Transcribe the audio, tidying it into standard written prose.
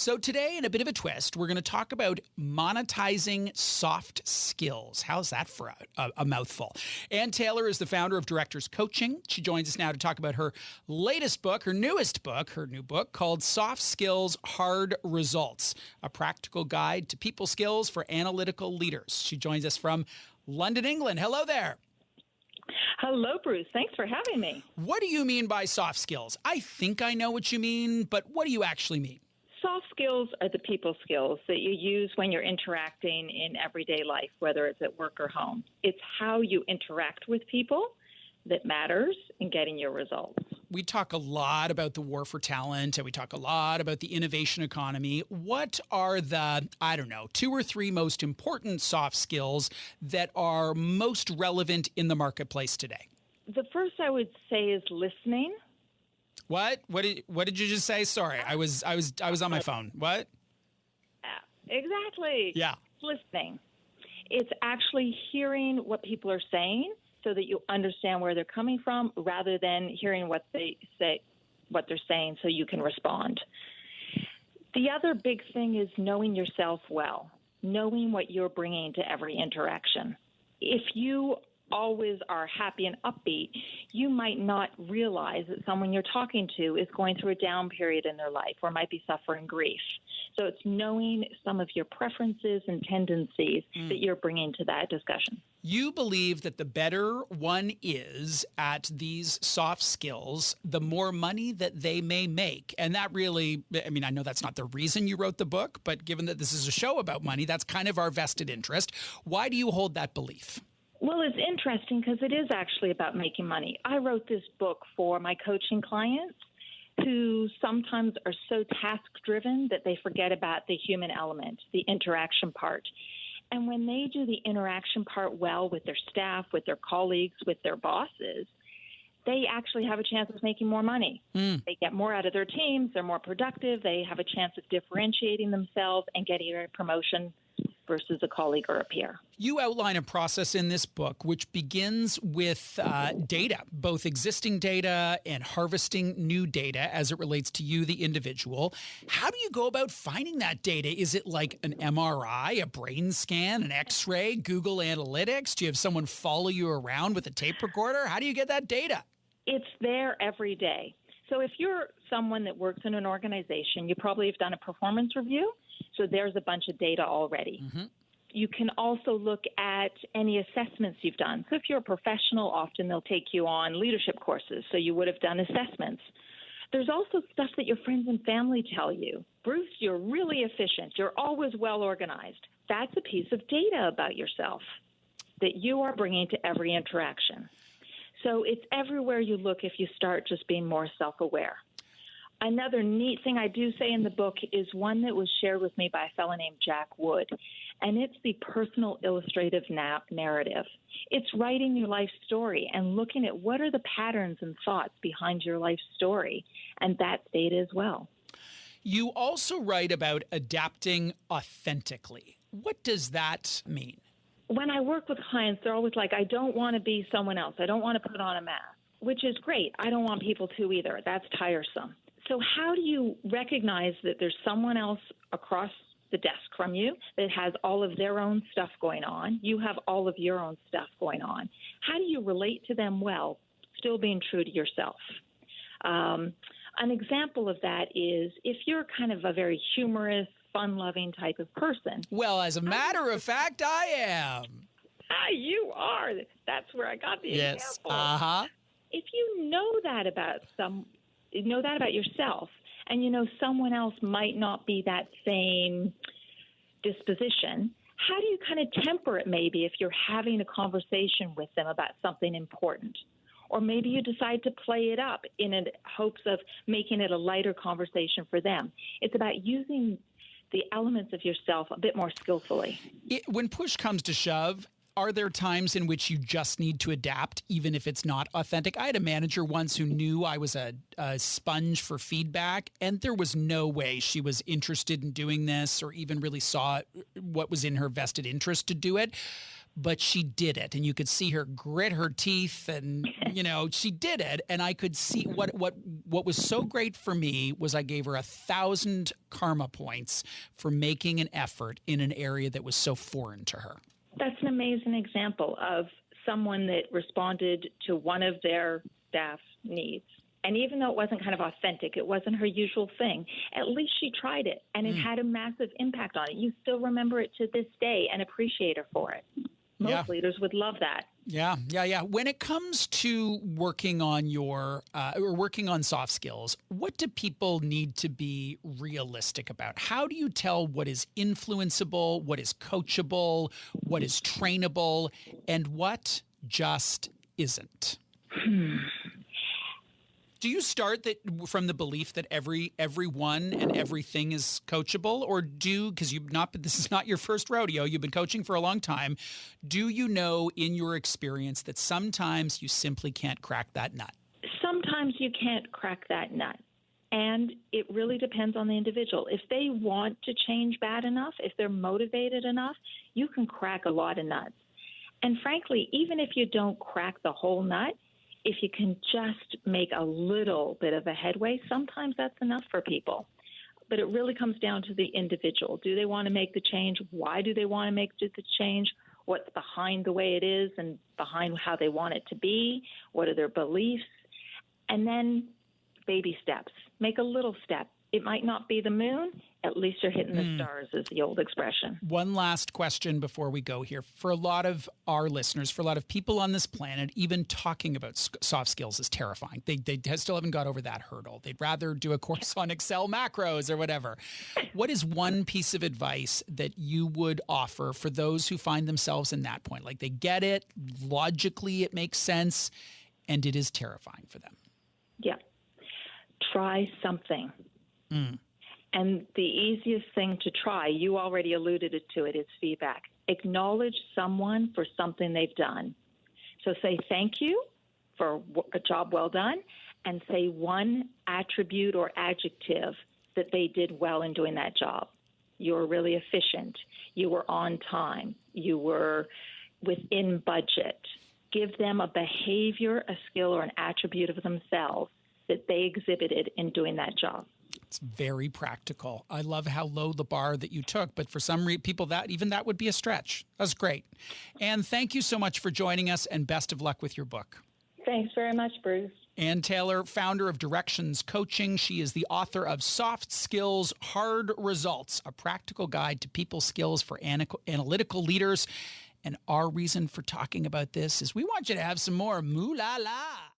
So today, in a bit of a twist, we're going to talk about monetizing soft skills. How's that for a mouthful? Ann Taylor is the founder of Directors Coaching. She joins us now to talk about her latest book, her newest book, her new book called Soft Skills, Hard Results, a practical guide to people skills for analytical leaders. She joins us from London, England. Hello there. Hello, Bruce. Thanks for having me. What do you mean by soft skills? I think I know what you mean, but what do you actually mean? Soft skills are the people skills that you use when you're interacting in everyday life, whether it's at work or home. It's how you interact with people that matters in getting your results. We talk a lot about the war for talent, and we talk a lot about the innovation economy. What are the, 2 or 3 most important soft skills that are most relevant in the marketplace today? The first I would say is listening. What? What did you just say? Sorry, I was on my phone. What? Exactly. Yeah. It's listening. It's actually hearing what people are saying so that you understand where they're coming from rather than hearing what they're saying so you can respond. The other big thing is knowing yourself well, knowing what you're bringing to every interaction. If you always are happy and upbeat, you might not realize that someone you're talking to is going through a down period in their life or might be suffering grief. So it's knowing some of your preferences and tendencies that you're bringing to that discussion. You believe that the better one is at these soft skills, the more money that they may make. And that really, I know that's not the reason you wrote the book, but given that this is a show about money, that's kind of our vested interest. Why do you hold that belief? Well, it's interesting because it is actually about making money. I wrote this book for my coaching clients who sometimes are so task-driven that they forget about the human element, the interaction part. And when they do the interaction part well with their staff, with their colleagues, with their bosses, they actually have a chance of making more money. They get more out of their teams, they're more productive, they have a chance of differentiating themselves and getting a promotion versus a colleague or a peer. You outline a process in this book which begins with data, both existing data and harvesting new data as it relates to you, the individual. How do you go about finding that data? Is it like an MRI, a brain scan, an X-ray, Google Analytics? Do you have someone follow you around with a tape recorder? How do you get that data? It's there every day. So if you're someone that works in an organization, you probably have done a performance review. So there's a bunch of data already. Mm-hmm. You can also look at any assessments you've done. So if you're a professional, often they'll take you on leadership courses. So you would have done assessments. There's also stuff that your friends and family tell you. Bruce, you're really efficient. You're always well organized. That's a piece of data about yourself that you are bringing to every interaction. So it's everywhere you look if you start just being more self-aware. Another neat thing I do say in the book is one that was shared with me by a fellow named Jack Wood, and it's the personal illustrative narrative. It's writing your life story and looking at what are the patterns and thoughts behind your life story, and that's data as well. You also write about adapting authentically. What does that mean? When I work with clients, they're always like, I don't want to be someone else. I don't want to put on a mask, which is great. I don't want people to either. That's tiresome. So how do you recognize that there's someone else across the desk from you that has all of their own stuff going on? You have all of your own stuff going on. How do you relate to them well, still being true to yourself? An example of that is if you're kind of a very humorous, fun-loving type of person. Well, as a matter of fact, I am. You are. That's where I got the example. Uh-huh. If you know that about yourself, and someone else might not be that same disposition, how do you kind of temper it maybe if you're having a conversation with them about something important? Or maybe you decide to play it up in hopes of making it a lighter conversation for them. It's about using the elements of yourself a bit more skillfully. When push comes to shove, are there times in which you just need to adapt, even if it's not authentic? I had a manager once who knew I was a sponge for feedback, and there was no way she was interested in doing this or even really saw what was in her vested interest to do it. but she did it. And you could see her grit her teeth and, she did it. And I could see what was so great for me was I gave her 1,000 karma points for making an effort in an area that was so foreign to her. That's an amazing example of someone that responded to one of their staff needs. And even though it wasn't kind of authentic, it wasn't her usual thing, at least she tried it, and it had a massive impact on it. You still remember it to this day and appreciate her for it. Most leaders would love that. Yeah. When it comes to working on working on soft skills, what do people need to be realistic about? How do you tell what is influenceable, what is coachable, what is trainable, and what just isn't? Do you start from the belief that everyone and everything is coachable, or because this is not your first rodeo, you've been coaching for a long time, do you know in your experience that sometimes you simply can't crack that nut? Sometimes you can't crack that nut, and it really depends on the individual. If they want to change bad enough, if they're motivated enough, you can crack a lot of nuts. And frankly, even if you don't crack the whole nut, if you can just make a little bit of a headway, sometimes that's enough for people. But it really comes down to the individual. Do they want to make the change? Why do they want to make the change? What's behind the way it is and behind how they want it to be? What are their beliefs? And then baby steps. Make a little step. It might not be the moon. At least you're hitting the stars, is the old expression. One last question before we go here. For a lot of our listeners, for a lot of people on this planet, even talking about soft skills is terrifying. They still haven't got over that hurdle. They'd rather do a course on Excel macros or whatever. What is one piece of advice that you would offer for those who find themselves in that point? Like they get it, logically it makes sense, and it is terrifying for them. Yeah. Try something. And the easiest thing to try, you already alluded to it, is feedback. Acknowledge someone for something they've done. So say thank you for a job well done, and say one attribute or adjective that they did well in doing that job. You were really efficient. You were on time. You were within budget. Give them a behavior, a skill, or an attribute of themselves that they exhibited in doing that job. It's very practical. I love how low the bar that you took, but for some people that would be a stretch. That's great. And thank you so much for joining us, and best of luck with your book. Thanks very much, Bruce. Ann Taylor, founder of Directions Coaching. She is the author of Soft Skills, Hard Results, a practical guide to people skills for analytical leaders. And our reason for talking about this is we want you to have some more Moolala.